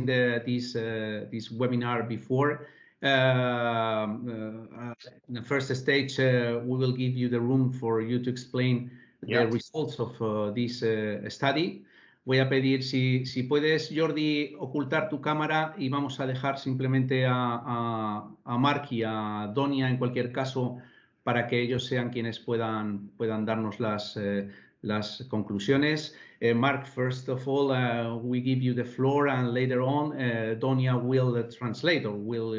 this webinar before. In the first stage, we will give you the room for you to explain the results of this study. Voy a pedir si puedes, Jordi, ocultar tu cámara y vamos a dejar simplemente a Marc y a Donia en cualquier caso para que ellos sean quienes puedan darnos las conclusiones. Marc, first of all, we give you the floor, and later on, Donia will translate or will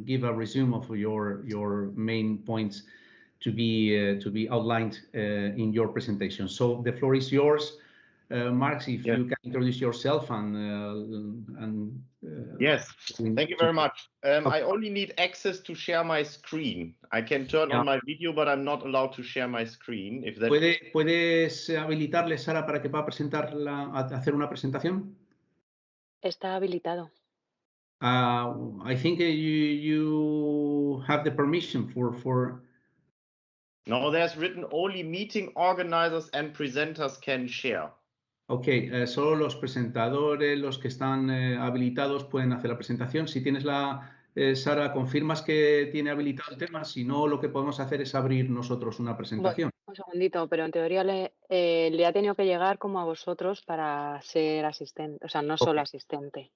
give a resume of your main points to be outlined in your presentation. So the floor is yours. Marc, if you can introduce yourself and yes, thank you very much. I only need access to share my screen. I can turn on my video, but I'm not allowed to share my screen. If that... ¿Puedes habilitarle, Sara, para que pueda hacer una presentación? Está habilitado. I think you have the permission for... No, there's written only meeting organizers and presenters can share. Ok, solo los presentadores, los que están habilitados pueden hacer la presentación. Si tienes Sara, confirmas que tiene habilitado el tema. Si no, lo que podemos hacer es abrir nosotros una presentación. Un segundito, pero en teoría le ha tenido que llegar como a vosotros para ser asistente, o sea, no solo asistente.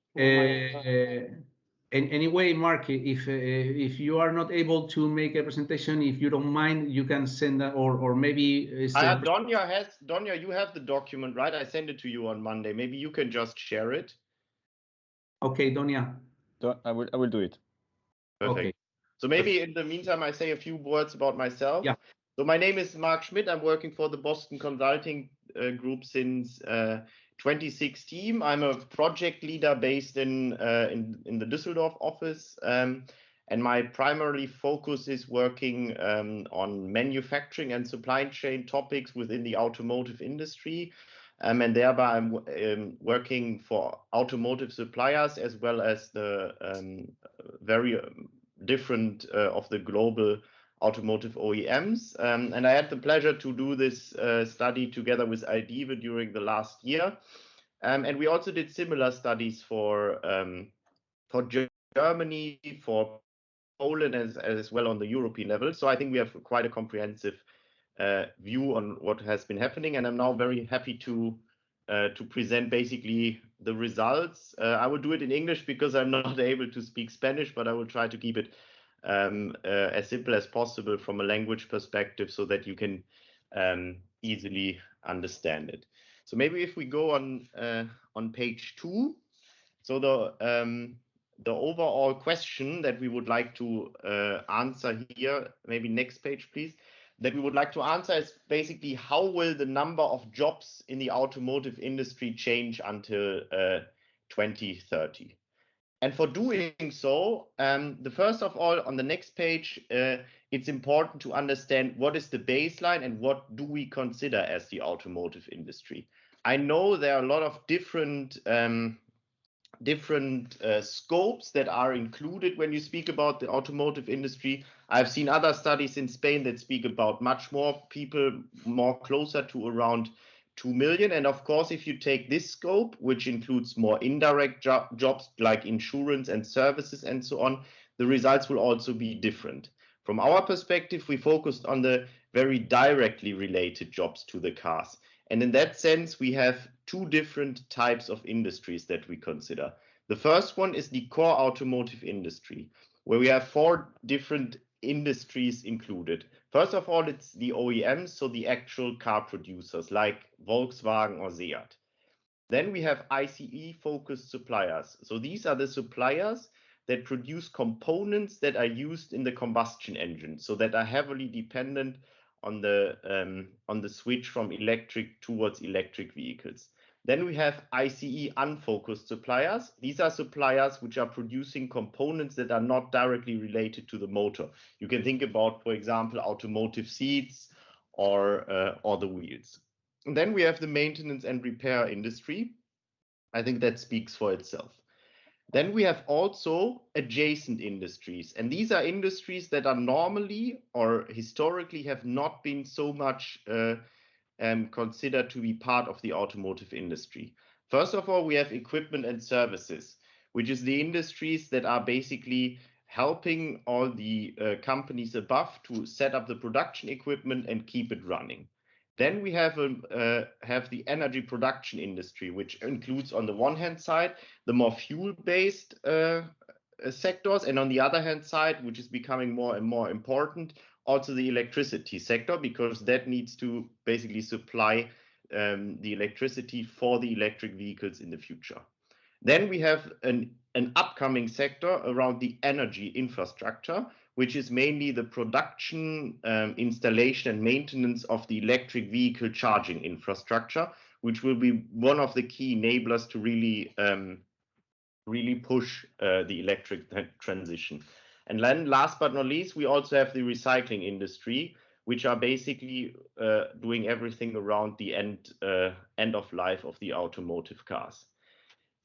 Anyway, Marc, if you are not able to make a presentation, if you don't mind, you can send that, or maybe... Donia, you have the document, right? I sent it to you on Monday. Maybe you can just share it. Okay, Donia. I will do it. Perfect. Okay. So maybe in the meantime, I say a few words about myself. Yeah. So my name is Marc Schmidt. I'm working for the Boston Consulting Group since 2016. I'm a project leader based in the Düsseldorf office, and my primary focus is working on manufacturing and supply chain topics within the automotive industry, and thereby I'm working for automotive suppliers as well as the very different of the global automotive OEMs, and I had the pleasure to do this study together with IDEWE during the last year, and we also did similar studies for Germany, for Poland, as well on the European level. So I think we have quite a comprehensive view on what has been happening, and I'm now very happy to present basically the results. I will do it in English because I'm not able to speak Spanish, but I will try to keep it as simple as possible from a language perspective so that you can easily understand it. So maybe if we go on page 2, so the overall question that we would like to answer here, maybe next page, please, that we would like to answer is basically how will the number of jobs in the automotive industry change until 2030? And for doing so, the first of all, on the next page, it's important to understand what is the baseline and what do we consider as the automotive industry. I know there are a lot of different scopes that are included when you speak about the automotive industry. I've seen other studies in Spain that speak about much more people, more closer to around 2 million. And of course, if you take this scope, which includes more indirect jobs like insurance and services and so on, the results will also be different. From our perspective, we focused on the very directly related jobs to the cars. And in that sense, we have two different types of industries that we consider. The first one is the core automotive industry, where we have 4 different industries included. First of all, it's the OEMs, so the actual car producers like Volkswagen or Seat. Then we have ICE-focused suppliers. So these are the suppliers that produce components that are used in the combustion engine, so that are heavily dependent on the switch from electric towards electric vehicles. Then we have ICE unfocused suppliers. These are suppliers which are producing components that are not directly related to the motor. You can think about, for example, automotive seats or the wheels. And then we have the maintenance and repair industry. I think that speaks for itself. Then we have also adjacent industries, and these are industries that are normally or historically have not been so much considered to be part of the automotive industry. First of all, we have equipment and services. which is the industries that are basically helping all the companies above to set up the production equipment and keep it running. Then we have the energy production industry, which includes on the one hand side the more fuel-based sectors, and on the other hand side, which is becoming more and more important, also the electricity sector, because that needs to basically supply the electricity for the electric vehicles in the future. Then we have an upcoming sector around the energy infrastructure, which is mainly the production, installation and maintenance of the electric vehicle charging infrastructure, which will be one of the key enablers to really push the electric transition. And then last but not least, we also have the recycling industry, which are basically doing everything around the end of life of the automotive cars.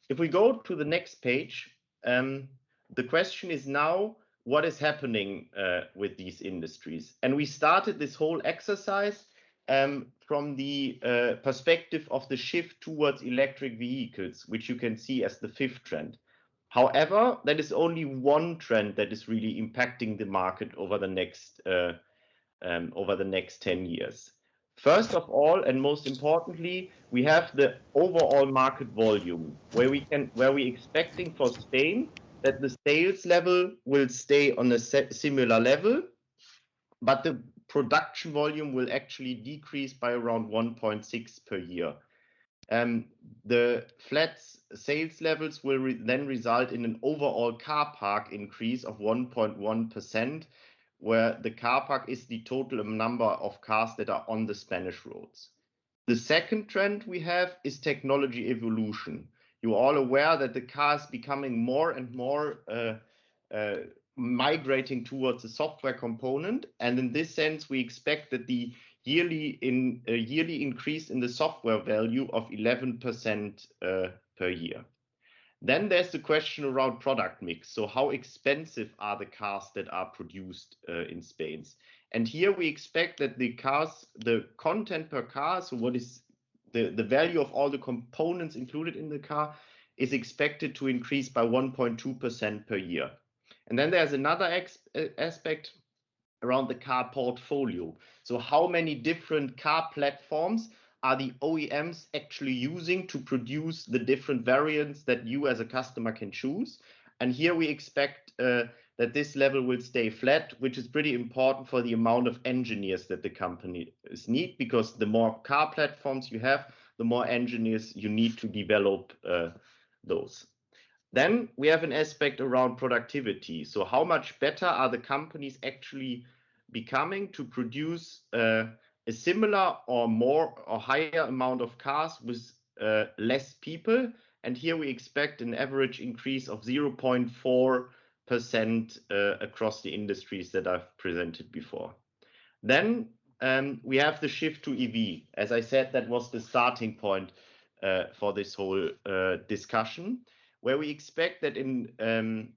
If we go to the next page, the question is now, what is happening with these industries? And we started this whole exercise from the perspective of the shift towards electric vehicles, which you can see as the 5th trend. However, that is only one trend that is really impacting the market over the next 10 years. First of all, and most importantly, we have the overall market volume, where we're expecting for Spain that the sales level will stay on a similar level, but the production volume will actually decrease by around 1.6 per year. The flat sales levels will then result in an overall car park increase of 1.1%, where the car park is the total number of cars that are on the Spanish roads. The second trend we have is technology evolution. You're all aware that the car is becoming more and more migrating towards a software component, and in this sense, we expect that the yearly increase in the software value of 11% per year. Then there's the question around product mix. So how expensive are the cars that are produced in Spain? And here we expect that the content per car, so what is the value of all the components included in the car, is expected to increase by 1.2% per year. And then there's another aspect around the car portfolio. So how many different car platforms are the OEMs actually using to produce the different variants that you as a customer can choose? And here we expect that this level will stay flat, which is pretty important for the amount of engineers that the companies need, because the more car platforms you have, the more engineers you need to develop those. Then we have an aspect around productivity. So how much better are the companies actually becoming to produce a similar or more or higher amount of cars with less people? And here we expect an average increase of 0.4% across the industries that I've presented before. Then we have the shift to EV. As I said, that was the starting point for this whole discussion, where we expect that in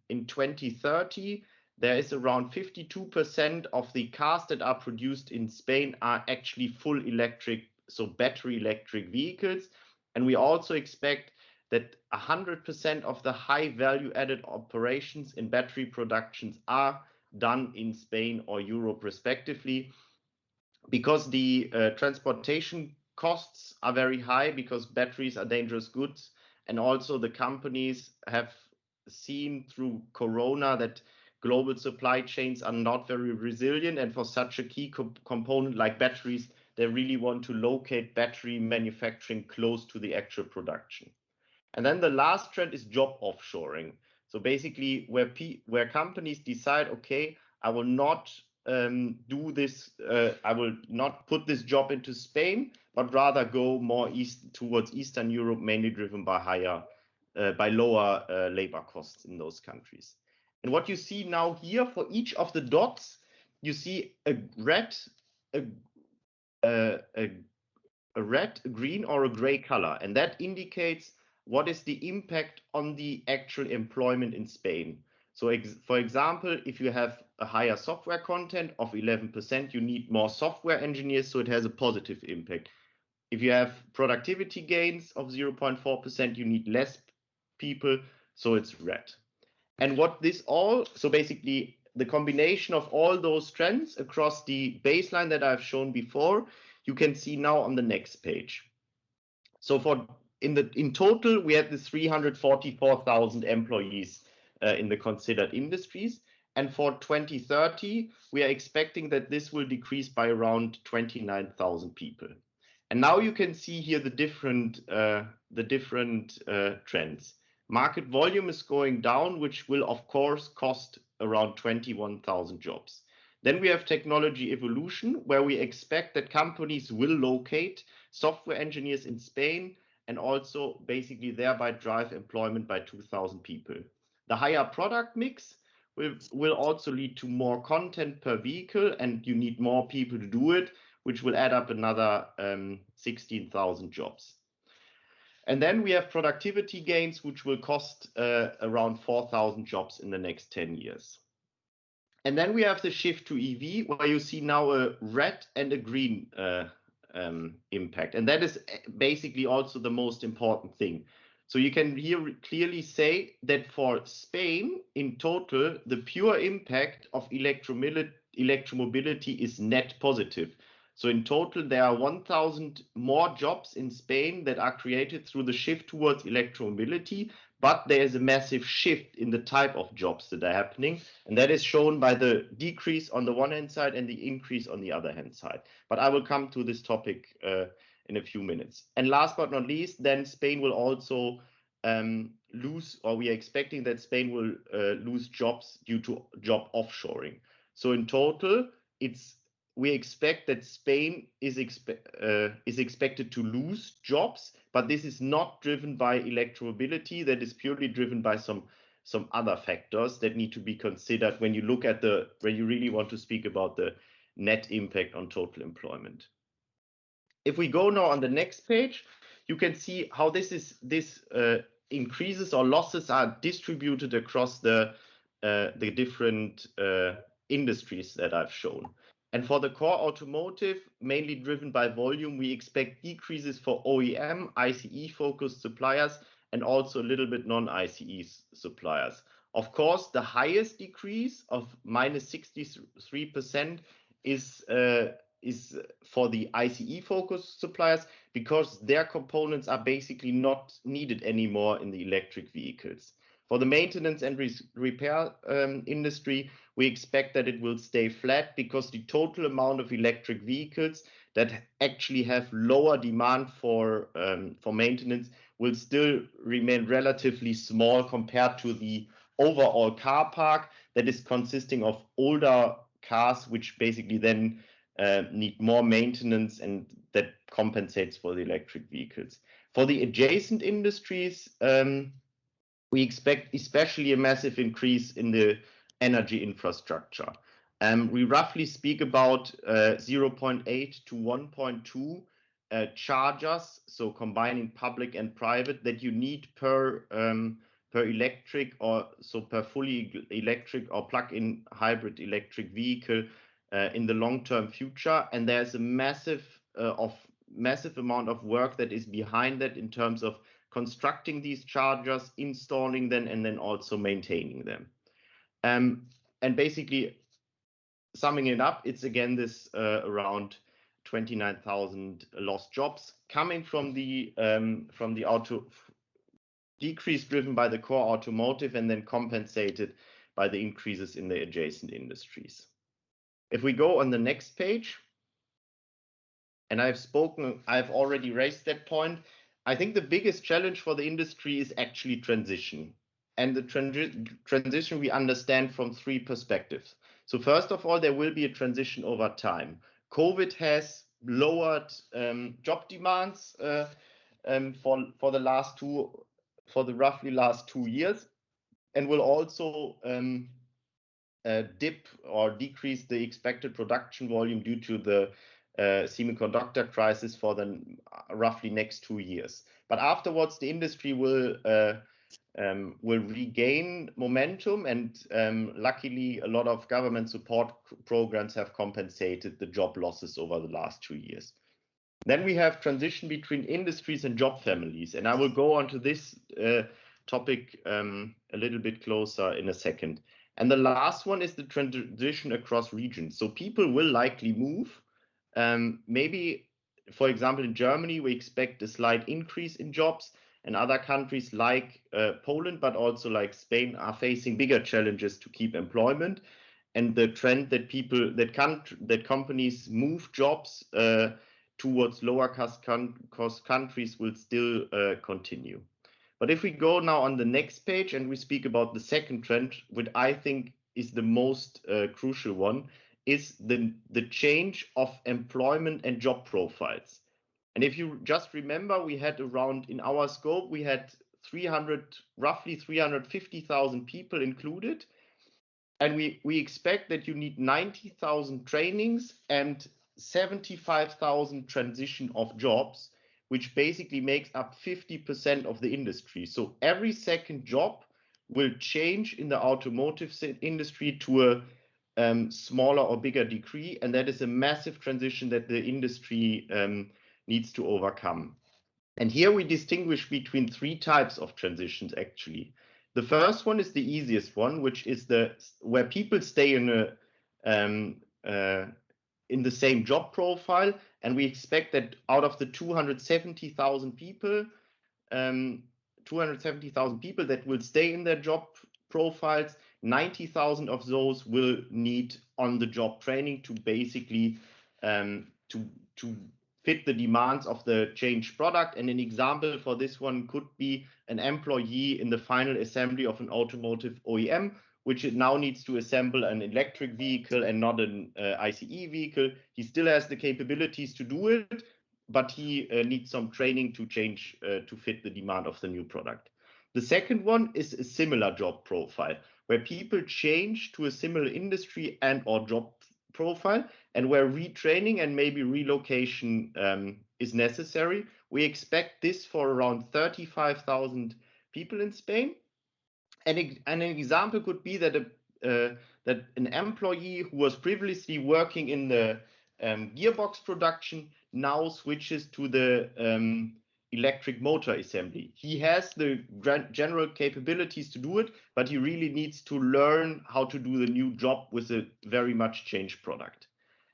2030, there is around 52% of the cars that are produced in Spain are actually full electric, so battery electric vehicles. And we also expect that 100% of the high value added operations in battery productions are done in Spain or Europe respectively, because the transportation costs are very high, because batteries are dangerous goods. And also the companies have seen through Corona that global supply chains are not very resilient. And for such a key component like batteries, they really want to locate battery manufacturing close to the actual production. And then the last trend is job offshoring. So basically where companies decide, okay, I will not do this, I will not put this job into Spain, but rather go more east towards Eastern Europe, mainly driven by lower labor costs in those countries. And what you see now here for each of the dots, you see a red, a green, or a gray color, and that indicates what is the impact on the actual employment in Spain. So for example, if you have a higher software content of 11%, you need more software engineers, so it has a positive impact. If you have productivity gains of 0.4%, you need less people, so it's red. And what this all, so basically the combination of all those trends across the baseline that I've shown before, you can see now on the next page. So in total, we had the 344,000 employees in the considered industries. And for 2030, we are expecting that this will decrease by around 29,000 people. And now you can see here the different trends. Market volume is going down, which will of course cost around 21,000 jobs. Then we have technology evolution, where we expect that companies will locate software engineers in Spain and also basically thereby drive employment by 2,000 people. The higher product mix will also lead to more content per vehicle, and you need more people to do it, which will add up another 16,000 jobs. And then we have productivity gains, which will cost around 4,000 jobs in the next 10 years. And then we have the shift to EV, where you see now a red and a green impact. And that is basically also the most important thing. So you can here clearly say that for Spain, in total, the pure impact of electromobility is net positive. So in total, there are 1,000 more jobs in Spain that are created through the shift towards electromobility, but there is a massive shift in the type of jobs that are happening. And that is shown by the decrease on the one hand side and the increase on the other hand side. But I will come to this topic in a few minutes. And last but not least, then Spain will also lose, or we are expecting that Spain will lose jobs due to job offshoring. So in total, we expect that Spain is expected to lose jobs, but this is not driven by electromobility. That is purely driven by some other factors that need to be considered when you look at when you really want to speak about the net impact on total employment. If we go now on the next page, you can see how this increases or losses are distributed across the different industries that I've shown. And for the core automotive, mainly driven by volume, we expect decreases for OEM, ICE-focused suppliers, and also a little bit non-ICE suppliers. Of course, the highest decrease of -63% is for the ICE-focused suppliers, because their components are basically not needed anymore in the electric vehicles. For the maintenance and repair industry, we expect that it will stay flat, because the total amount of electric vehicles that actually have lower demand for maintenance will still remain relatively small compared to the overall car park that is consisting of older cars, which basically then need more maintenance, and that compensates for the electric vehicles. For the adjacent industries, we expect especially a massive increase in the energy infrastructure. We roughly speak about 0.8 to 1.2 chargers, so combining public and private, that you need per electric, or so per fully electric or plug-in hybrid electric vehicle in the long-term future. And there's a massive amount of work that is behind that in terms of constructing these chargers, installing them, and then also maintaining them. And basically, summing it up, it's again this around 29,000 lost jobs coming from the auto decrease driven by the core automotive, and then compensated by the increases in the adjacent industries. If we go on the next page, and I've already raised that point. I think the biggest challenge for the industry is actually transition. And the transition we understand from three perspectives. So first of all, there will be a transition over time. COVID has lowered job demands for the roughly last 2 years, and will also dip or decrease the expected production volume due to the semiconductor crisis for the roughly next 2 years. But afterwards, the industry will regain momentum, and luckily, a lot of government support programs have compensated the job losses over the last 2 years. Then we have transition between industries and job families, and I will go on to this topic a little bit closer in a second. And the last one is the transition across regions. So people will likely move. Maybe, for example, in Germany, we expect a slight increase in jobs, and other countries like Poland, but also like Spain, are facing bigger challenges to keep employment. And the trend that companies move jobs towards lower cost countries will still continue. But if we go now on the next page and we speak about the second trend, which I think is the most crucial one, is the change of employment and job profiles. And if you just remember, we had around, in our scope, we had roughly 350,000 people included. And we expect that you need 90,000 trainings and 75,000 transition of jobs, which basically makes up 50% of the industry. So every second job will change in the automotive industry to a smaller or bigger degree. And that is a massive transition that the industry needs to overcome. And here we distinguish between three types of transitions, actually. The first one is the easiest one, which is where people stay in the same job profile, and we expect that out of the 270,000 people, 270,000 people that will stay in their job profiles, 90,000 of those will need on-the-job training to basically to fit the demands of the changed product. And an example for this one could be an employee in the final assembly of an automotive OEM, which it now needs to assemble an electric vehicle and not an ICE vehicle. He still has the capabilities to do it, but he needs some training to change to fit the demand of the new product. The second one is a similar job profile, where people change to a similar industry and or job profile, and where retraining and maybe relocation is necessary. We expect this for around 35,000 people in Spain. And an example could be that that an employee who was previously working in the gearbox production now switches to the electric motor assembly. He has the general capabilities to do it, but he really needs to learn how to do the new job with a very much changed product.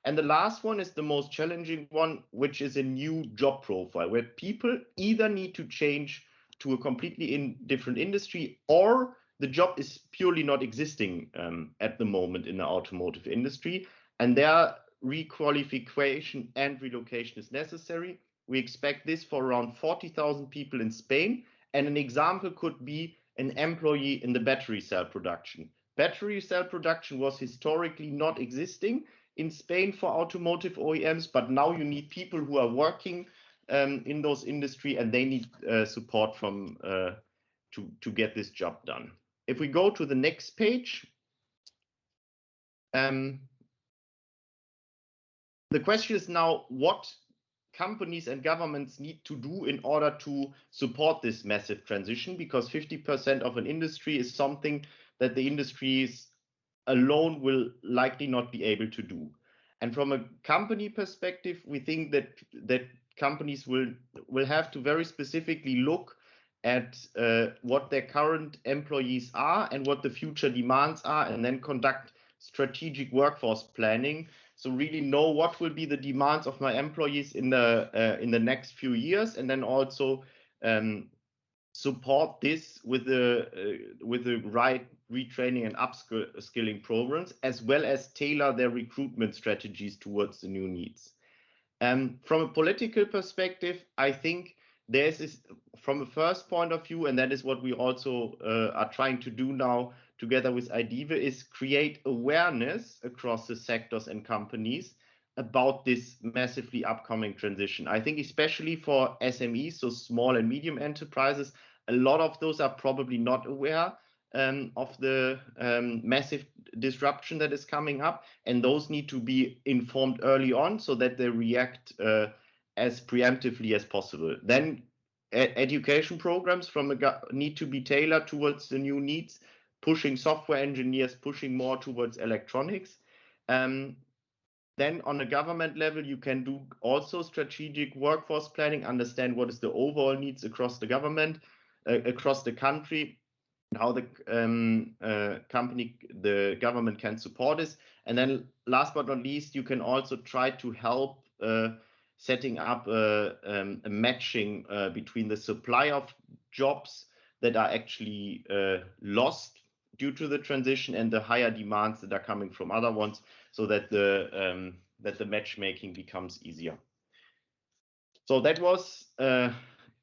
And the last one is the most challenging one, which is a new job profile, where people either need to change to a completely different industry, or the job is purely not existing at the moment in the automotive industry, and their requalification and relocation is necessary. We expect this for around 40,000 people in Spain. And an example could be an employee in the battery cell production. Battery cell production was historically not existing in Spain for automotive OEMs, but now you need people who are working in those industry, and they need support from to get this job done. If we go to the next page, the question is now what companies and governments need to do in order to support this massive transition, because 50% of an industry is something that the industries alone will likely not be able to do. And from a company perspective, we think that companies will have to very specifically look at what their current employees are and what the future demands are, and then conduct strategic workforce planning. So really know what will be the demands of my employees in the next few years, and then also support this with the right retraining and upskilling programs, as well as tailor their recruitment strategies towards the new needs. From a political perspective, I think there's this, from a first point of view, and that is what we also are trying to do now together with IDIVE, is create awareness across the sectors and companies about this massively upcoming transition. I think especially for SMEs, so small and medium enterprises, a lot of those are probably not aware of the massive disruption that is coming up, and those need to be informed early on so that they react as preemptively as possible. Then education programs need to be tailored towards the new needs, pushing software engineers, pushing more towards electronics. Then on a government level, you can do also strategic workforce planning, understand what is the overall needs across the government. across the country, and how the government can support this. And then last but not least, you can also try to help setting up a matching between the supply of jobs that are actually lost due to the transition and the higher demands that are coming from other ones, so that the matchmaking becomes easier. So that was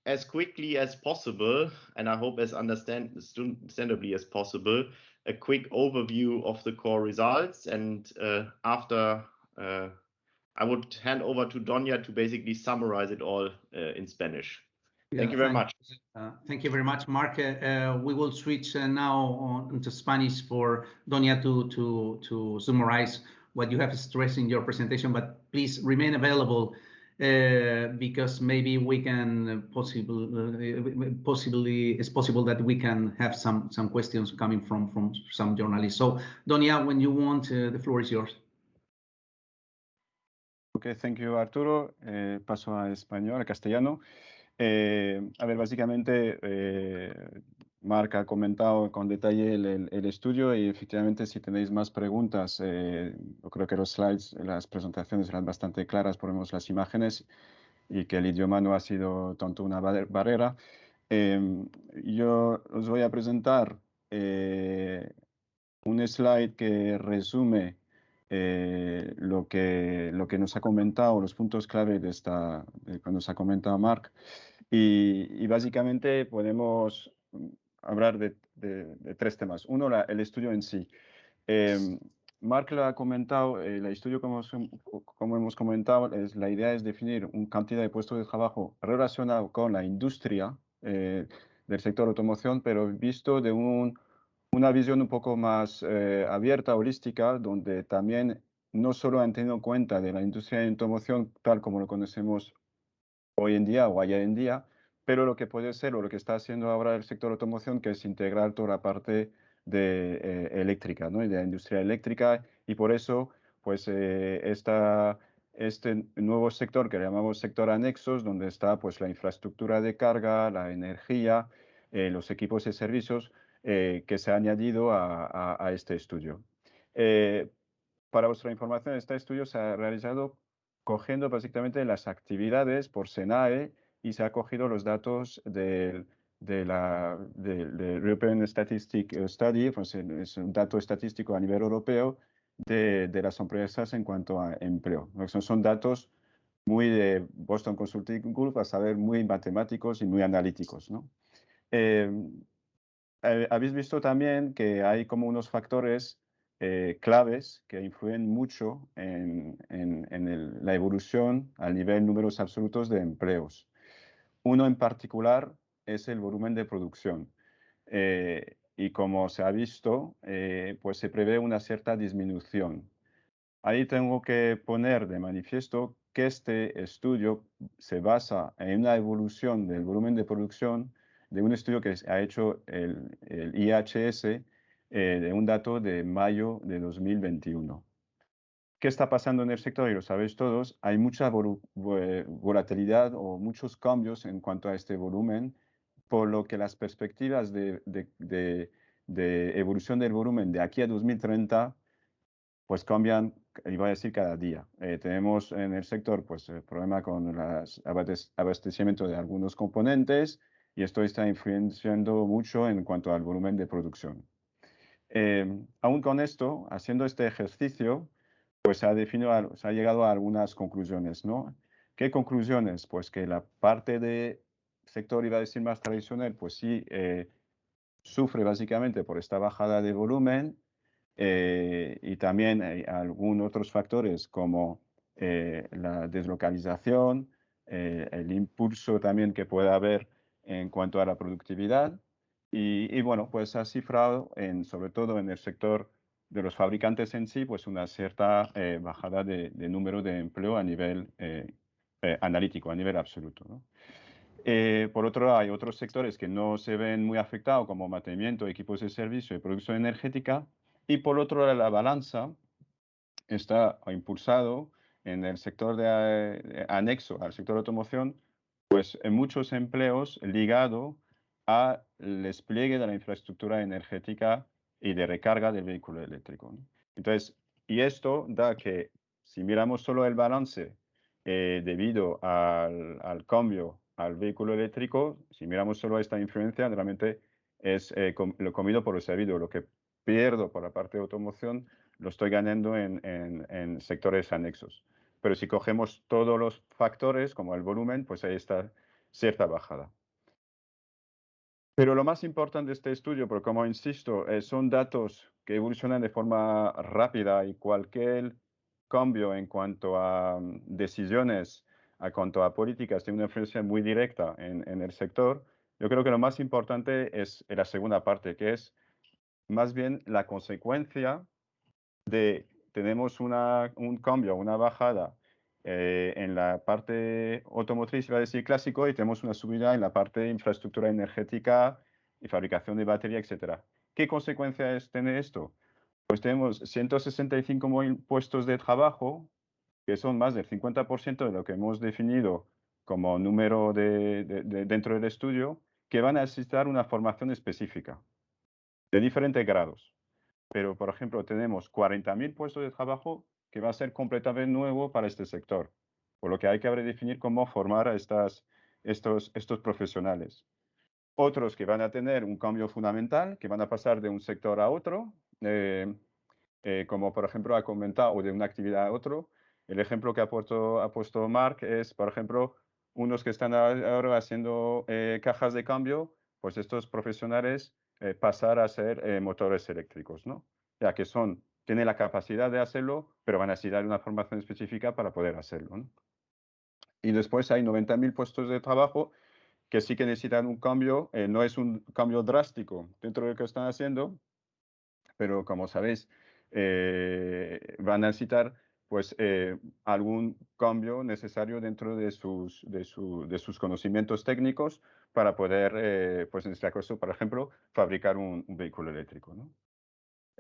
as quickly as possible, and I hope as understandably as possible, a quick overview of the core results. And after I would hand over to Donia to basically summarize it all in Spanish. Thank you very much. Thank you very much, Mark. We will switch now into Spanish for Donia to summarize what you have stressed in your presentation, but please remain available because maybe we can possibly it's possible that we can have some questions coming from some journalists. So Donia, when you want, the floor is yours. Okay, thank you, Arturo. Paso a español, a castellano. A ver, básicamente, Marc ha comentado con detalle el estudio y efectivamente si tenéis más preguntas, yo creo que los slides, las presentaciones eran bastante claras, ponemos las imágenes y que el idioma no ha sido tanto una barrera. Yo os voy a presentar un slide que resume lo que nos ha comentado, los puntos clave de que nos ha comentado Marc. Y básicamente podemos hablar de tres temas. Uno, el estudio en sí. Marc lo ha comentado, el estudio, como hemos comentado, la idea es definir una cantidad de puestos de trabajo relacionado con la industria del sector automoción, pero visto de una visión un poco más abierta, holística, donde también no solo han tenido en cuenta de la industria de automoción tal como lo conocemos hoy en día o ayer en día, pero lo que puede ser o lo que está haciendo ahora el sector automoción, que es integrar toda la parte de eléctrica, ¿no? Y de la industria eléctrica, y por eso pues este nuevo sector que llamamos sector anexos, donde está pues la infraestructura de carga, la energía, los equipos y servicios que se ha añadido a este estudio. Para vuestra información, este estudio se ha realizado cogiendo básicamente las actividades por SENAE y se ha cogido los datos del European Statistic Study, pues es un dato estadístico a nivel europeo de las empresas en cuanto a empleo. Son datos muy de Boston Consulting Group, a saber, muy matemáticos y muy analíticos, ¿no? Habéis visto también que hay como unos factores claves que influyen mucho en la evolución a nivel números absolutos de empleos. Uno en particular es el volumen de producción. Y como se ha visto, pues se prevé una cierta disminución. Ahí tengo que poner de manifiesto que este estudio se basa en una evolución del volumen de producción de un estudio que ha hecho el IHS de un dato de mayo de 2021. ¿Qué está pasando en el sector? Y lo sabéis todos, hay mucha volatilidad o muchos cambios en cuanto a este volumen, por lo que las perspectivas de evolución del volumen de aquí a 2030 pues cambian, iba a decir, cada día. Tenemos en el sector pues el problema con el abastecimiento de algunos componentes y esto está influenciando mucho en cuanto al volumen de producción. Aún con esto, haciendo este ejercicio, pues se ha llegado a algunas conclusiones, ¿no? ¿Qué conclusiones? Pues que la parte de sector, iba a decir, más tradicional, pues sí sufre básicamente por esta bajada de volumen y también hay algunos otros factores como la deslocalización, el impulso también que puede haber en cuanto a la productividad y bueno, pues ha cifrado sobre todo en el sector de los fabricantes en sí, pues una cierta bajada de número de empleo a nivel analítico, a nivel absoluto, ¿no? Por otro lado, hay otros sectores que no se ven muy afectados, como mantenimiento, equipos de servicio y producción energética. Y por otro lado, la balanza está impulsado en el sector anexo al sector de automoción, pues en muchos empleos ligados al despliegue de la infraestructura energética y de recarga del vehículo eléctrico, ¿no? Entonces, y esto da que si miramos solo el balance debido al cambio al vehículo eléctrico, si miramos solo esta influencia, realmente es lo comido por lo servido. Lo que pierdo por la parte de automoción lo estoy ganando en sectores anexos. Pero si cogemos todos los factores, como el volumen, pues ahí está cierta bajada. Pero lo más importante de este estudio, porque como insisto, son datos que evolucionan de forma rápida y cualquier cambio en cuanto a decisiones, en cuanto a políticas, tiene una influencia muy directa en el sector. Yo creo que lo más importante es la segunda parte, que es más bien la consecuencia de tenemos un cambio, una bajada en la parte automotriz, iba a decir clásico, y tenemos una subida en la parte de infraestructura energética y fabricación de batería, etcétera. ¿Qué consecuencias tiene esto? Pues tenemos 165.000 puestos de trabajo, que son más del 50% de lo que hemos definido como número dentro del estudio, que van a necesitar una formación específica de diferentes grados. Pero, por ejemplo, tenemos 40.000 puestos de trabajo que va a ser completamente nuevo para este sector, por lo que hay que definir cómo formar a estos profesionales. Otros que van a tener un cambio fundamental, que van a pasar de un sector a otro, como por ejemplo ha comentado, o de una actividad a otro. El ejemplo que ha puesto Marc es, por ejemplo, unos que están ahora haciendo cajas de cambio, pues estos profesionales pasar a ser motores eléctricos, ¿no? Ya que tienen la capacidad de hacerlo, pero van a necesitar una formación específica para poder hacerlo, ¿no? Y después hay 90.000 puestos de trabajo que sí que necesitan un cambio, no es un cambio drástico dentro de lo que están haciendo, pero como sabéis, van a necesitar pues algún cambio necesario dentro de sus conocimientos técnicos para poder, pues en este caso, por ejemplo, fabricar un vehículo eléctrico, ¿no?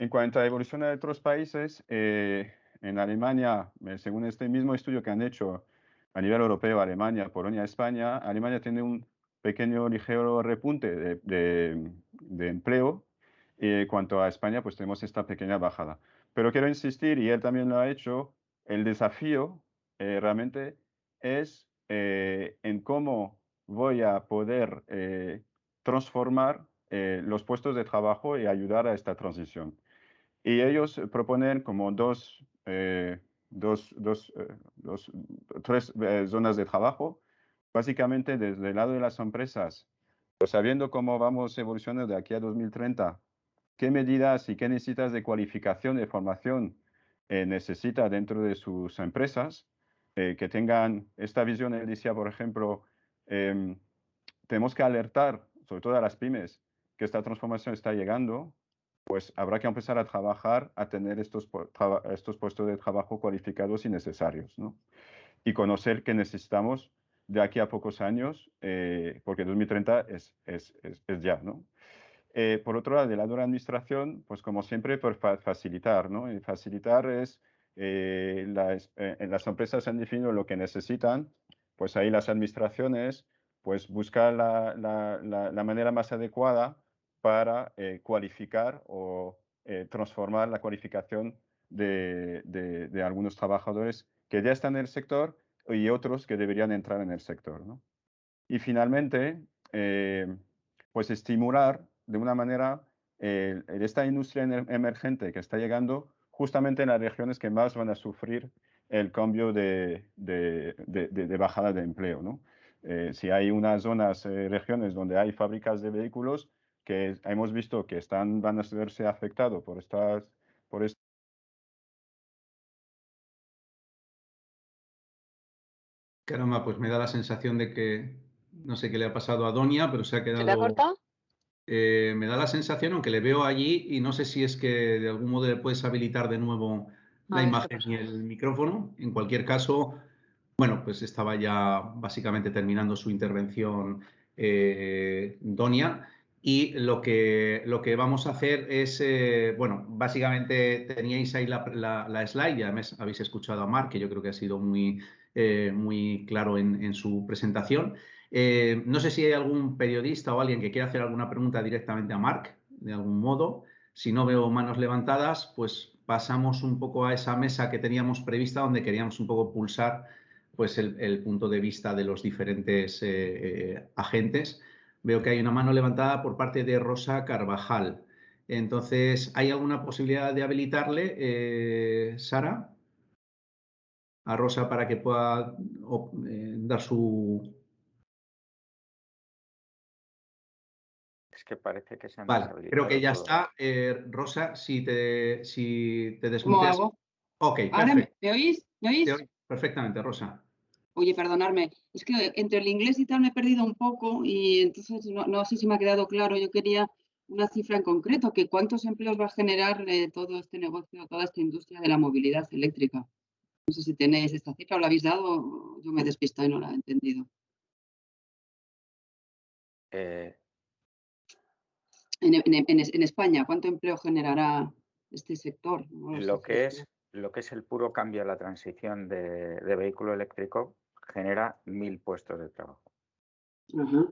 En cuanto a evolución de otros países, en Alemania, según este mismo estudio que han hecho a nivel europeo, Alemania, Polonia, España, Alemania tiene un pequeño, ligero repunte de empleo. En cuanto a España, pues tenemos esta pequeña bajada. Pero quiero insistir, y él también lo ha hecho, el desafío realmente es en cómo voy a poder transformar los puestos de trabajo y ayudar a esta transición. Y ellos proponen como tres zonas de trabajo, básicamente desde el lado de las empresas, pues sabiendo cómo vamos evolucionando de aquí a 2030, qué medidas y qué necesitas de cualificación, de formación necesita dentro de sus empresas, que tengan esta visión. Él decía, por ejemplo, tenemos que alertar, sobre todo a las pymes, que esta transformación está llegando, pues habrá que empezar a trabajar, a tener estos puestos de trabajo cualificados y necesarios, ¿no? Y conocer que necesitamos de aquí a pocos años, porque 2030 es ya, ¿no? Por otro lado, del lado de la administración, pues como siempre, por facilitar, ¿no? Y facilitar es, las empresas han definido lo que necesitan, pues ahí las administraciones, pues buscar la manera más adecuada para cualificar o transformar la cualificación de algunos trabajadores que ya están en el sector y otros que deberían entrar en el sector, ¿no? Y finalmente, pues estimular de una manera esta industria emergente que está llegando justamente en las regiones que más van a sufrir el cambio de bajada de empleo, ¿no? Si hay unas zonas, regiones donde hay fábricas de vehículos que hemos visto que van a verse afectados por estas. Caramba, pues me da la sensación de que no sé qué le ha pasado a Donia, pero se ha quedado. ¿Se te ha cortado? Me da la sensación, aunque le veo allí, y no sé si es que de algún modo le puedes habilitar de nuevo la imagen y el micrófono. En cualquier caso, bueno, pues estaba ya básicamente terminando su intervención Donia. Y lo que vamos a hacer es, bueno, básicamente teníais ahí la slide, ya habéis escuchado a Marc, que yo creo que ha sido muy claro en su presentación. No sé si hay algún periodista o alguien que quiera hacer alguna pregunta directamente a Marc, de algún modo. Si no veo manos levantadas, pues pasamos un poco a esa mesa que teníamos prevista, donde queríamos un poco pulsar pues, el punto de vista de los diferentes agentes. Veo que hay una mano levantada por parte de Rosa Carvajal. Entonces, ¿hay alguna posibilidad de habilitarle, Sara, a Rosa para que pueda dar su... Es que parece que se han Vale, creo que deshabilitado ya todos. está. Rosa, si te ¿Cómo desmuteas. hago? Ok, ¿Ahora perfecto. me oís? ¿Me Te oís? oigo perfectamente, Rosa. Oye, perdonadme, es que entre el inglés y tal me he perdido un poco y entonces no sé si me ha quedado claro. Yo quería una cifra en concreto, que cuántos empleos va a generar todo este negocio, toda esta industria de la movilidad eléctrica. No sé si tenéis esta cifra, ¿o la habéis dado? Yo me he despistado y no la he entendido. En España, ¿cuánto empleo generará este sector? No lo Lo sé. que es el puro cambio a la transición de vehículo eléctrico genera 1000 puestos de trabajo. Ajá.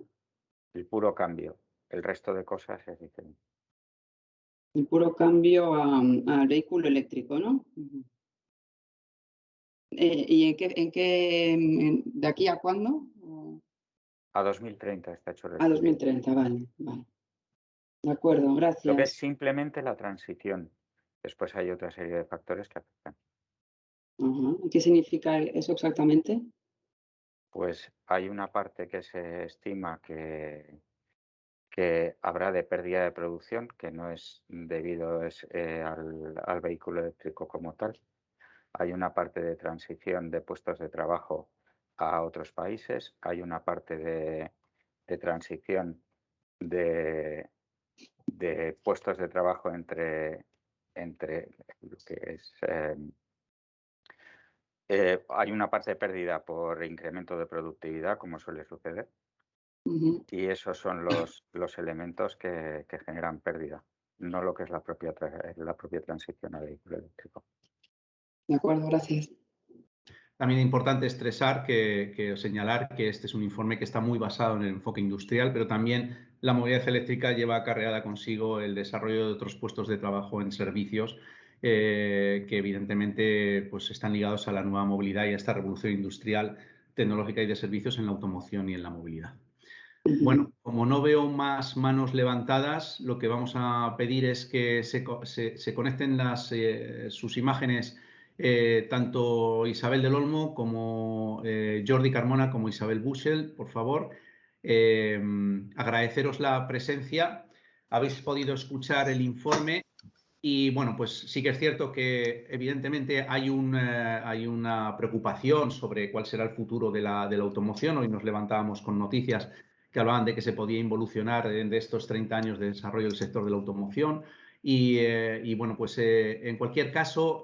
El puro cambio. El resto de cosas es diferente. El puro cambio al vehículo eléctrico, ¿no? Ujú. ¿Y de aquí a cuándo? A 2030 está hecho el A estudio. 2030, vale. De acuerdo, gracias. Lo que es simplemente la transición. Después hay otra serie de factores que afectan. Ajá. ¿Qué significa eso exactamente? Pues hay una parte que se estima que habrá de pérdida de producción, que no es debido al vehículo eléctrico como tal. Hay una parte de transición de puestos de trabajo a otros países. Hay una parte de transición de puestos de trabajo entre lo que es... hay una parte de pérdida por incremento de productividad, como suele suceder. Y esos son los elementos que generan pérdida, no lo que es la propia transición al vehículo eléctrico. De acuerdo, gracias. También es importante estresar o señalar que este es un informe que está muy basado en el enfoque industrial, pero también la movilidad eléctrica lleva acarreada consigo el desarrollo de otros puestos de trabajo en servicios que evidentemente pues, están ligados a la nueva movilidad y a esta revolución industrial, tecnológica y de servicios en la automoción y en la movilidad. Bueno, como no veo más manos levantadas, lo que vamos a pedir es que se conecten sus imágenes tanto Isabel del Olmo como Jordi Carmona como Isabel Buschel, por favor. Agradeceros la presencia. Habéis podido escuchar el informe y bueno, pues sí que es cierto que evidentemente hay una preocupación sobre cuál será el futuro de la automoción. Hoy nos levantábamos con noticias que hablaban de que se podía involucionar de estos 30 años de desarrollo del sector de la automoción. Y bueno, pues en cualquier caso,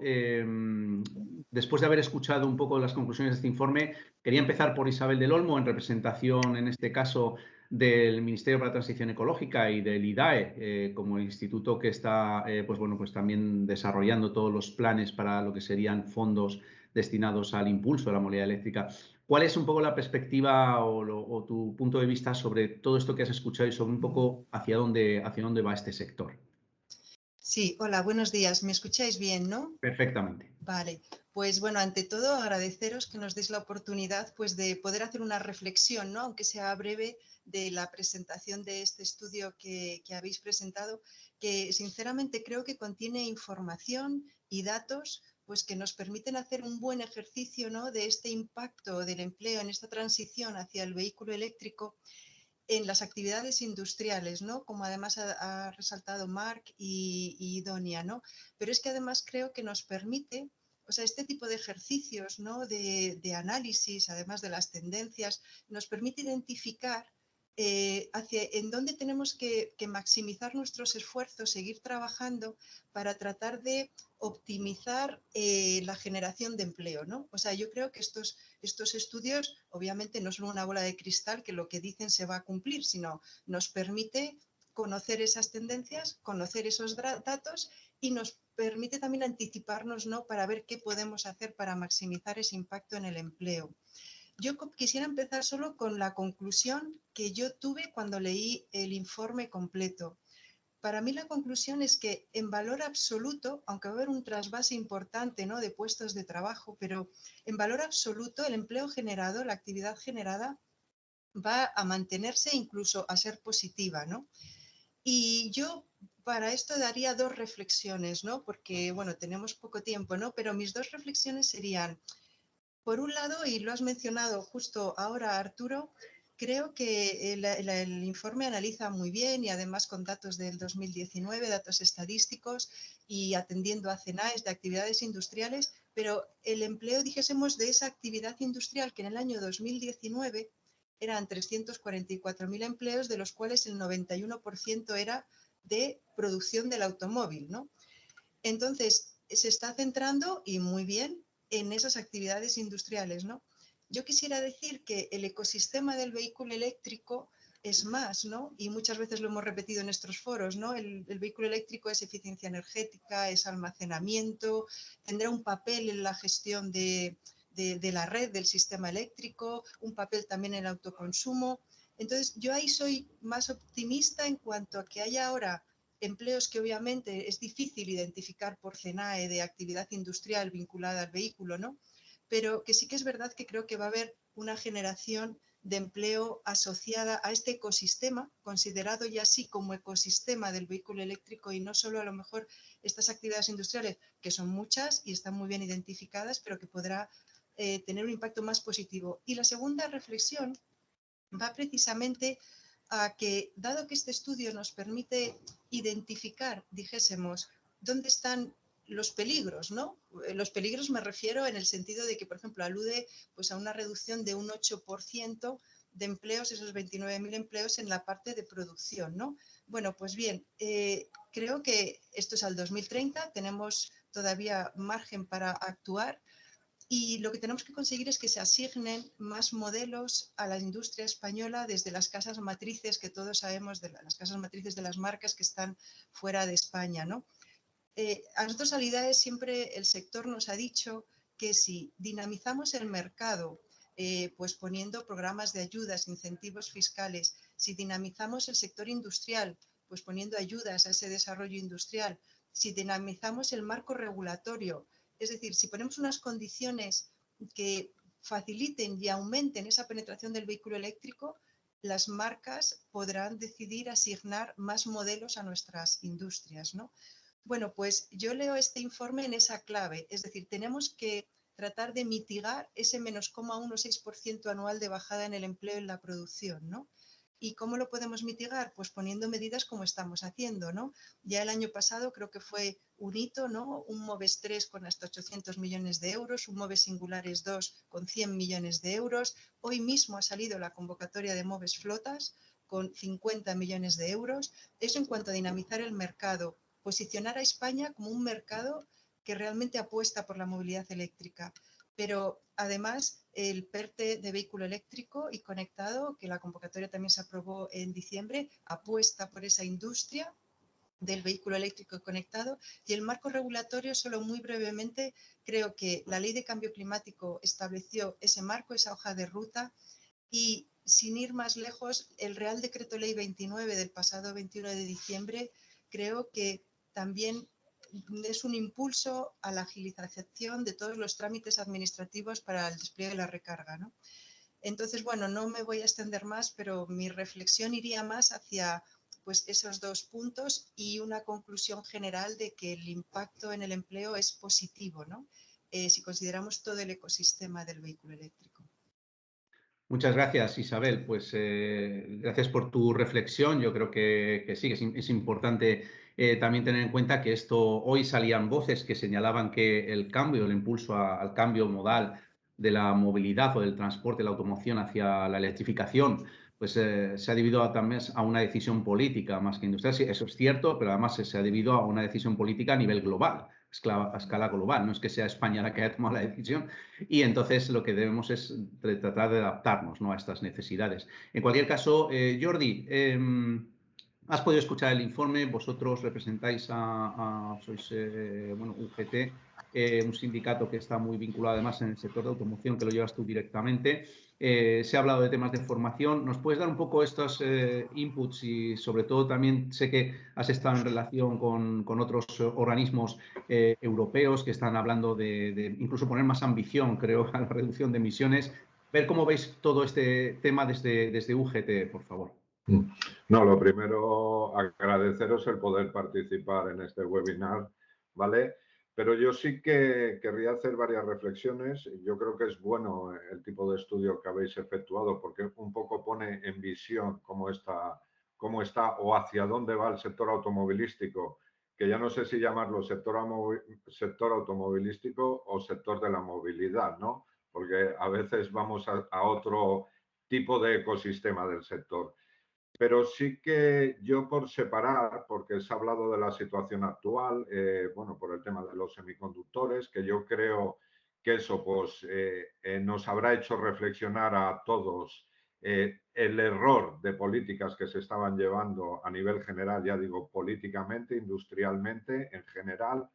después de haber escuchado un poco las conclusiones de este informe, quería empezar por Isabel del Olmo, en representación, en este caso, del Ministerio para la Transición Ecológica y del IDAE, como instituto que está pues bueno, pues también desarrollando todos los planes para lo que serían fondos destinados al impulso de la movilidad eléctrica. ¿Cuál es un poco la perspectiva o tu punto de vista sobre todo esto que has escuchado y sobre un poco hacia dónde va este sector? Sí, hola, buenos días. ¿Me escucháis bien, no? Perfectamente. Vale, pues bueno, ante todo agradeceros que nos deis la oportunidad pues, de poder hacer una reflexión, ¿no? Aunque sea breve, de la presentación de este estudio que habéis presentado, que sinceramente creo que contiene información y datos pues, que nos permiten hacer un buen ejercicio, ¿no? De este impacto del empleo en esta transición hacia el vehículo eléctrico en las actividades industriales, ¿no? Como además ha resaltado Marc y Donia, ¿no? Pero es que además creo que nos permite, o sea, este tipo de ejercicios, ¿no? de análisis, además de las tendencias, nos permite identificar en dónde tenemos que maximizar nuestros esfuerzos, seguir trabajando para tratar de optimizar la generación de empleo, ¿no? O sea, yo creo que estos estudios obviamente no son una bola de cristal que lo que dicen se va a cumplir, sino nos permite conocer esas tendencias, conocer esos datos y nos permite también anticiparnos, ¿no? Para ver qué podemos hacer para maximizar ese impacto en el empleo. Yo quisiera empezar solo con la conclusión que yo tuve cuando leí el informe completo. Para mí la conclusión es que en valor absoluto, aunque va a haber un trasvase importante, ¿no?, de puestos de trabajo, pero en valor absoluto el empleo generado, la actividad generada, va a mantenerse e incluso a ser positiva, ¿no? Y yo para esto daría dos reflexiones, ¿no? Porque, bueno, tenemos poco tiempo, ¿no? Pero mis dos reflexiones serían, por un lado, y lo has mencionado justo ahora, Arturo, creo que el informe analiza muy bien y además con datos del 2019, datos estadísticos y atendiendo a CENAES de actividades industriales, pero el empleo, dijésemos, de esa actividad industrial que en el año 2019 eran 344.000 empleos, de los cuales el 91% era de producción del automóvil, ¿no? Entonces, se está centrando, y muy bien, en esas actividades industriales, ¿no? Yo quisiera decir que el ecosistema del vehículo eléctrico es más, ¿no? Y muchas veces lo hemos repetido en nuestros foros, ¿no? El vehículo eléctrico es eficiencia energética, es almacenamiento, tendrá un papel en la gestión de la red, del sistema eléctrico, un papel también en el autoconsumo. Entonces, yo ahí soy más optimista en cuanto a que haya ahora empleos que obviamente es difícil identificar por CENAE de actividad industrial vinculada al vehículo, ¿no? Pero que sí que es verdad que creo que va a haber una generación de empleo asociada a este ecosistema, considerado ya así como ecosistema del vehículo eléctrico y no solo a lo mejor estas actividades industriales, que son muchas y están muy bien identificadas, pero que podrá tener un impacto más positivo. Y la segunda reflexión va precisamente a que, dado que este estudio nos permite identificar, dijésemos, dónde están los peligros, ¿no? Los peligros me refiero en el sentido de que, por ejemplo, alude pues, a una reducción de un 8% de empleos, esos 29.000 empleos en la parte de producción, ¿no? Bueno, pues bien, creo que esto es al 2030, tenemos todavía margen para actuar. Y lo que tenemos que conseguir es que se asignen más modelos a la industria española desde las casas matrices, que todos sabemos de las casas matrices de las marcas que están fuera de España, ¿no? A nosotros, Alidae, siempre el sector nos ha dicho que si dinamizamos el mercado, pues poniendo programas de ayudas, incentivos fiscales, si dinamizamos el sector industrial, pues poniendo ayudas a ese desarrollo industrial, si dinamizamos el marco regulatorio, es decir, si ponemos unas condiciones que faciliten y aumenten esa penetración del vehículo eléctrico, las marcas podrán decidir asignar más modelos a nuestras industrias, ¿no? Bueno, pues yo leo este informe en esa clave, es decir, tenemos que tratar de mitigar ese menos 0,16% anual de bajada en el empleo en la producción, ¿no? ¿Y cómo lo podemos mitigar? Pues poniendo medidas como estamos haciendo, ¿no? Ya el año pasado creo que fue un hito, ¿no? Un MOVES 3 con hasta 800 millones de euros, un MOVES Singulares 2 con 100 millones de euros. Hoy mismo ha salido la convocatoria de MOVES Flotas con 50 millones de euros. Eso en cuanto a dinamizar el mercado, posicionar a España como un mercado que realmente apuesta por la movilidad eléctrica. Pero además el PERTE de vehículo eléctrico y conectado, que la convocatoria también se aprobó en diciembre, apuesta por esa industria del vehículo eléctrico conectado. Y el marco regulatorio, solo muy brevemente, creo que la Ley de Cambio Climático estableció ese marco, esa hoja de ruta, y sin ir más lejos, el Real Decreto Ley 29 del pasado 21 de diciembre, creo que también es un impulso a la agilización de todos los trámites administrativos para el despliegue de la recarga, ¿no? Entonces, bueno, no me voy a extender más, pero mi reflexión iría más hacia pues, esos dos puntos y una conclusión general de que el impacto en el empleo es positivo, ¿no? Si consideramos todo el ecosistema del vehículo eléctrico. Muchas gracias, Isabel. Pues gracias por tu reflexión. Yo creo que sí, que es importante también tener en cuenta que hoy salían voces que señalaban que el cambio, el impulso al cambio modal de la movilidad o del transporte, la automoción hacia la electrificación, pues se ha debido también a una decisión política más que industrial. Sí, eso es cierto, pero además se ha debido a una decisión política a nivel global, a escala global. No es que sea España la que haya tomado la decisión, y entonces lo que debemos es tratar de adaptarnos, ¿no?, a estas necesidades. En cualquier caso, Jordi, Has podido escuchar el informe, vosotros representáis sois bueno, UGT, un sindicato que está muy vinculado además en el sector de automoción, que lo llevas tú directamente. Se ha hablado de temas de formación. ¿Nos puedes dar un poco estos inputs y sobre todo también sé que has estado en relación con otros organismos europeos que están hablando de incluso poner más ambición, creo, a la reducción de emisiones? Ver cómo veis todo este tema desde UGT, por favor. No, lo primero, agradeceros el poder participar en este webinar, ¿vale? Pero yo sí que querría hacer varias reflexiones. Yo creo que es bueno el tipo de estudio que habéis efectuado porque un poco pone en visión cómo está o hacia dónde va el sector automovilístico, que ya no sé si llamarlo sector automovilístico o sector de la movilidad, ¿no? Porque a veces vamos a otro tipo de ecosistema del sector. Pero sí que yo por separar, porque se ha hablado de la situación actual, bueno, por el tema de los semiconductores, que yo creo que eso pues nos habrá hecho reflexionar a todos el error de políticas que se estaban llevando a nivel general, ya digo, políticamente, industrialmente, en general.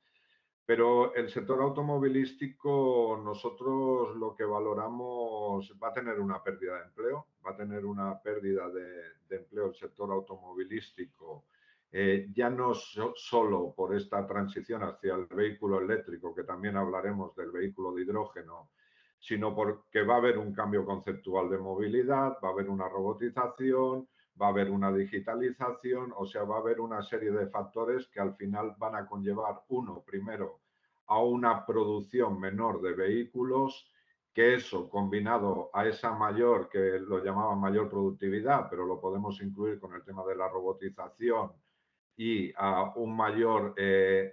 Pero el sector automovilístico, nosotros lo que valoramos va a tener una pérdida de empleo, va a tener una pérdida de empleo el sector automovilístico, ya no solo por esta transición hacia el vehículo eléctrico, que también hablaremos del vehículo de hidrógeno, sino porque va a haber un cambio conceptual de movilidad, va a haber una robotización, va a haber una digitalización, o sea, va a haber una serie de factores que al final van a conllevar, primero, a una producción menor de vehículos, que eso combinado a esa mayor, que lo llamaban mayor productividad, pero lo podemos incluir con el tema de la robotización y a un mayor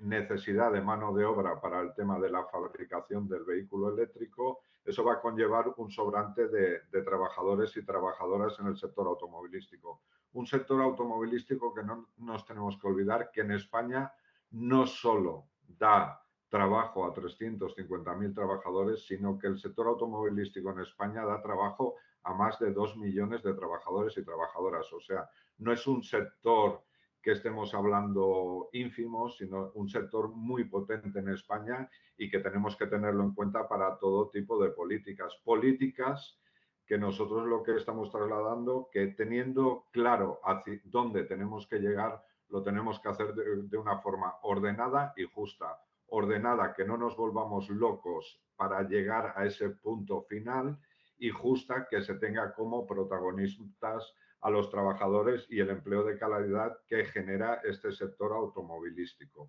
necesidad de mano de obra para el tema de la fabricación del vehículo eléctrico, eso va a conllevar un sobrante de trabajadores y trabajadoras en el sector automovilístico. Un sector automovilístico que no nos tenemos que olvidar que en España no solo da trabajo a 350.000 trabajadores, sino que el sector automovilístico en España da trabajo a más de 2 millones de trabajadores y trabajadoras. O sea, no es un sector que estemos hablando ínfimos, sino un sector muy potente en España y que tenemos que tenerlo en cuenta para todo tipo de políticas. Políticas que nosotros lo que estamos trasladando, que teniendo claro hacia dónde tenemos que llegar, lo tenemos que hacer de una forma ordenada y justa. Ordenada, que no nos volvamos locos para llegar a ese punto final, y justa, que se tenga como protagonistas a los trabajadores y el empleo de calidad que genera este sector automovilístico.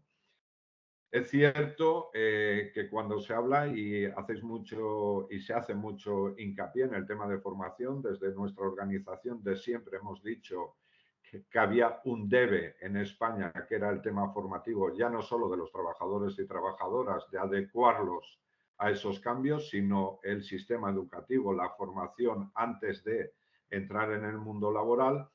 Es cierto que cuando se habla y hacéis mucho y se hace mucho hincapié en el tema de formación, desde nuestra organización de siempre hemos dicho que había un debe en España, que era el tema formativo, ya no solo de los trabajadores y trabajadoras, de adecuarlos a esos cambios, sino el sistema educativo, la formación antes de entrar en el mundo laboral.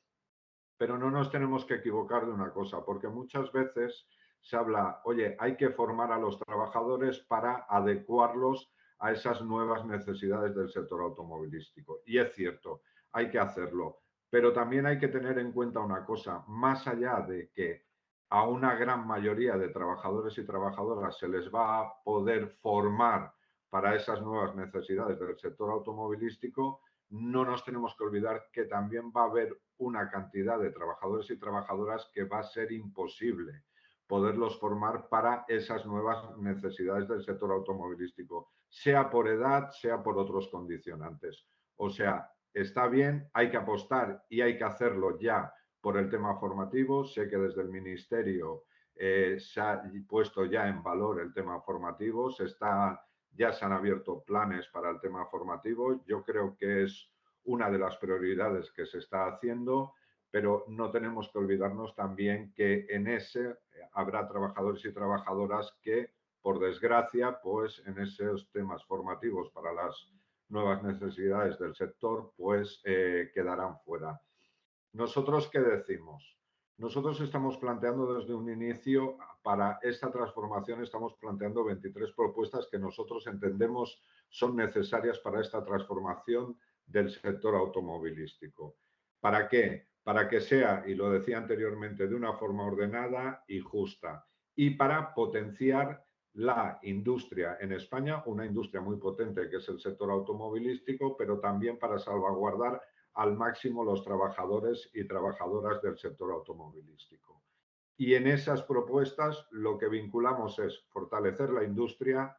Pero no nos tenemos que equivocar de una cosa, porque muchas veces se habla, oye, hay que formar a los trabajadores para adecuarlos a esas nuevas necesidades del sector automovilístico. Y es cierto, hay que hacerlo. Pero también hay que tener en cuenta una cosa, más allá de que a una gran mayoría de trabajadores y trabajadoras se les va a poder formar para esas nuevas necesidades del sector automovilístico, no nos tenemos que olvidar que también va a haber una cantidad de trabajadores y trabajadoras que va a ser imposible poderlos formar para esas nuevas necesidades del sector automovilístico, sea por edad, sea por otros condicionantes. O sea, está bien, hay que apostar y hay que hacerlo ya por el tema formativo. Sé que desde el Ministerio se ha puesto ya en valor el tema formativo, ya se han abierto planes para el tema formativo. Yo creo que es una de las prioridades que se está haciendo, pero no tenemos que olvidarnos también que en ese habrá trabajadores y trabajadoras que, por desgracia, pues en esos temas formativos para las nuevas necesidades del sector, pues quedarán fuera. ¿Nosotros qué decimos? Nosotros estamos planteando desde un inicio, para esta transformación, estamos planteando 23 propuestas que nosotros entendemos son necesarias para esta transformación del sector automovilístico. ¿Para qué? para que sea, y lo decía anteriormente, de una forma ordenada y justa, y para potenciar la industria en España, una industria muy potente que es el sector automovilístico, pero también para salvaguardar al máximo los trabajadores y trabajadoras del sector automovilístico. Y en esas propuestas lo que vinculamos es fortalecer la industria,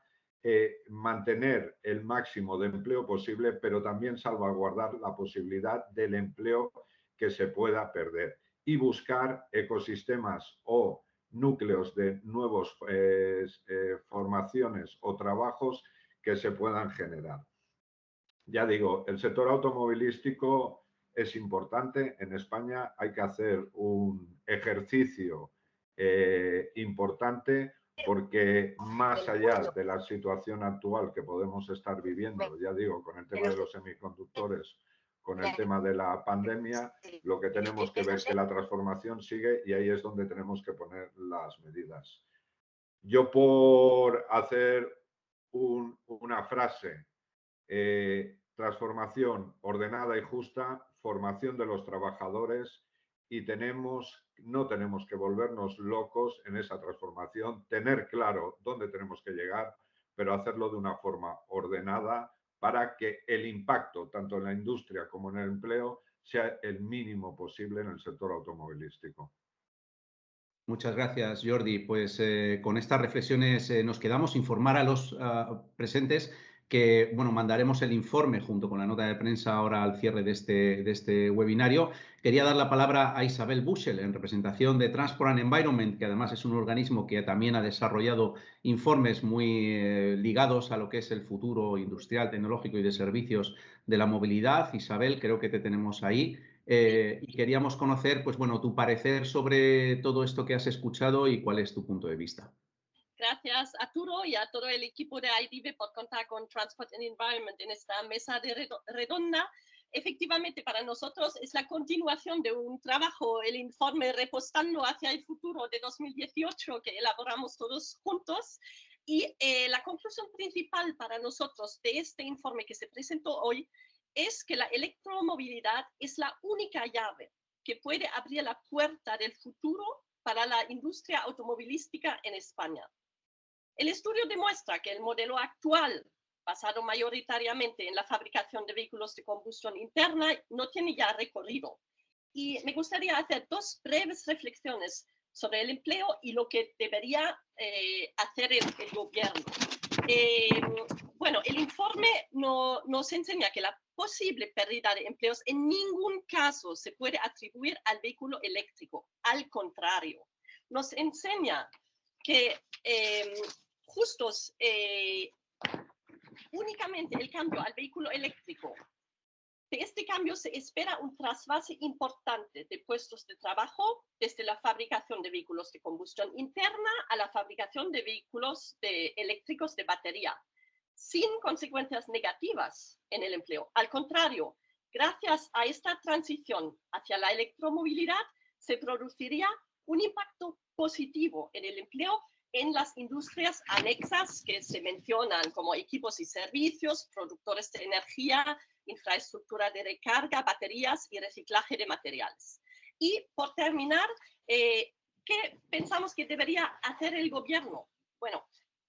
mantener el máximo de empleo posible, pero también salvaguardar la posibilidad del empleo que se pueda perder y buscar ecosistemas o núcleos de nuevas formaciones o trabajos que se puedan generar. Ya digo, el sector automovilístico es importante. En España hay que hacer un ejercicio importante porque más allá de la situación actual que podemos estar viviendo, ya digo, con el tema de los semiconductores, con el tema de la pandemia, lo que tenemos que ver es que la transformación sigue y ahí es donde tenemos que poner las medidas. Yo por hacer una frase, transformación ordenada y justa, formación de los trabajadores y no tenemos que volvernos locos en esa transformación, tener claro dónde tenemos que llegar, pero hacerlo de una forma ordenada para que el impacto, tanto en la industria como en el empleo, sea el mínimo posible en el sector automovilístico. Muchas gracias, Jordi. Pues con estas reflexiones nos quedamos. Informar a los presentes que bueno, mandaremos el informe junto con la nota de prensa ahora al cierre de este webinario. Quería dar la palabra a Isabel Buschel en representación de Transport and Environment, que además es un organismo que también ha desarrollado informes muy ligados a lo que es el futuro industrial, tecnológico y de servicios de la movilidad. Isabel, creo que te tenemos ahí. Y queríamos conocer, pues bueno, tu parecer sobre todo esto que has escuchado y cuál es tu punto de vista. Gracias a Arturo y a todo el equipo de IDIVE por contar con Transport and Environment en esta mesa redonda. Efectivamente, para nosotros es la continuación de un trabajo, el informe Repostando hacia el futuro de 2018 que elaboramos todos juntos. Y la conclusión principal para nosotros de este informe que se presentó hoy es que la electromovilidad es la única llave que puede abrir la puerta del futuro para la industria automovilística en España. El estudio demuestra que el modelo actual, basado mayoritariamente en la fabricación de vehículos de combustión interna, no tiene ya recorrido. Y me gustaría hacer dos breves reflexiones sobre el empleo y lo que debería hacer el gobierno. Bueno, el informe nos enseña que la posible pérdida de empleos en ningún caso se puede atribuir al vehículo eléctrico. Al contrario, nos enseña que únicamente el cambio al vehículo eléctrico, de este cambio se espera un trasvase importante de puestos de trabajo desde la fabricación de vehículos de combustión interna a la fabricación de vehículos eléctricos de batería, sin consecuencias negativas en el empleo. Al contrario, gracias a esta transición hacia la electromovilidad, se produciría un impacto positivo en el empleo en las industrias anexas que se mencionan como equipos y servicios, productores de energía, infraestructura de recarga, baterías y reciclaje de materiales. Y por terminar, ¿qué pensamos que debería hacer el gobierno? Bueno,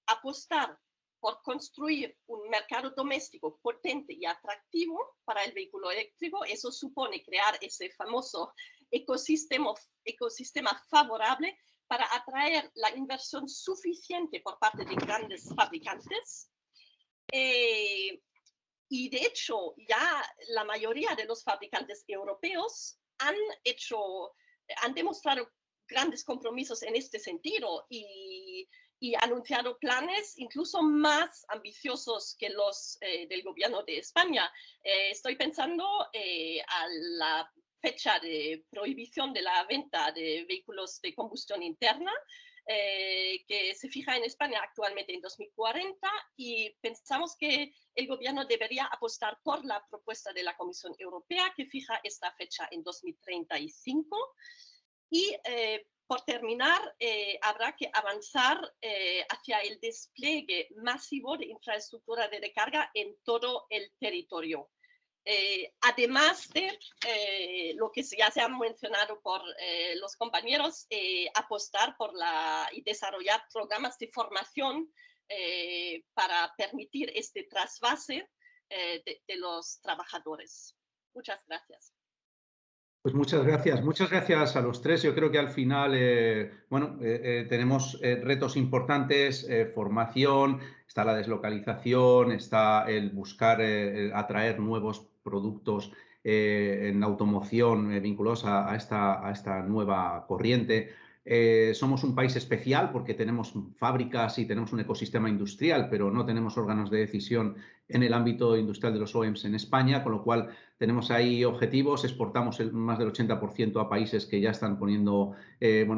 apostar por construir un mercado doméstico potente y atractivo para el vehículo eléctrico. Eso supone crear ese famoso ecosistema favorable para atraer la inversión suficiente por parte de grandes fabricantes. Y de hecho, ya la mayoría de los fabricantes europeos han demostrado grandes compromisos en este sentido y anunciado planes incluso más ambiciosos que los del gobierno de España. Estoy pensando a la fecha de prohibición de la venta de vehículos de combustión interna, que se fija en España actualmente en 2040, y pensamos que el gobierno debería apostar por la propuesta de la Comisión Europea que fija esta fecha en 2035. Y por terminar, habrá que avanzar hacia el despliegue masivo de infraestructura de recarga en todo el territorio. además de lo que ya se ha mencionado por los compañeros, apostar por y desarrollar programas de formación para permitir este trasvase de los trabajadores. Muchas gracias. Pues muchas gracias a los tres. Yo creo que al final, tenemos retos importantes, formación, está la deslocalización, está el buscar atraer nuevos productos en automoción vinculados a esta nueva corriente. Somos un país especial porque tenemos fábricas y tenemos un ecosistema industrial, pero no tenemos órganos de decisión en el ámbito industrial de los OEMs en España, con lo cual tenemos ahí objetivos, exportamos más del 80% a países que ya están poniendo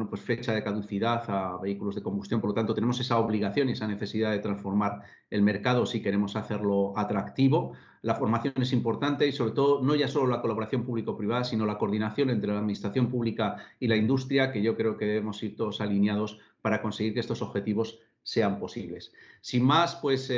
pues fecha de caducidad a vehículos de combustión. Por lo tanto, tenemos esa obligación y esa necesidad de transformar el mercado si queremos hacerlo atractivo. La formación es importante y, sobre todo, no ya solo la colaboración público-privada, sino la coordinación entre la administración pública y la industria, que yo creo que debemos ir todos alineados para conseguir que estos objetivos sean posibles. Sin más, pues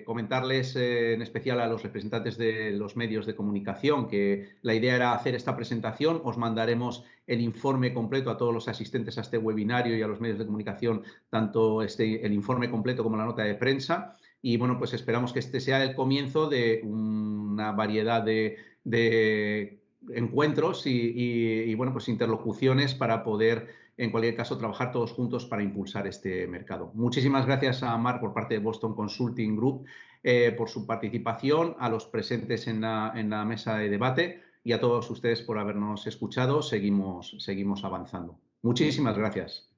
comentarles en especial a los representantes de los medios de comunicación que la idea era hacer esta presentación. Os mandaremos el informe completo a todos los asistentes a este webinario y a los medios de comunicación, tanto el informe completo como la nota de prensa. Y bueno, pues esperamos que este sea el comienzo de una variedad de encuentros y bueno, pues interlocuciones para poder, en cualquier caso, trabajar todos juntos para impulsar este mercado. Muchísimas gracias a Marc por parte de Boston Consulting Group por su participación, a los presentes en la mesa de debate y a todos ustedes por habernos escuchado. Seguimos avanzando. Muchísimas gracias.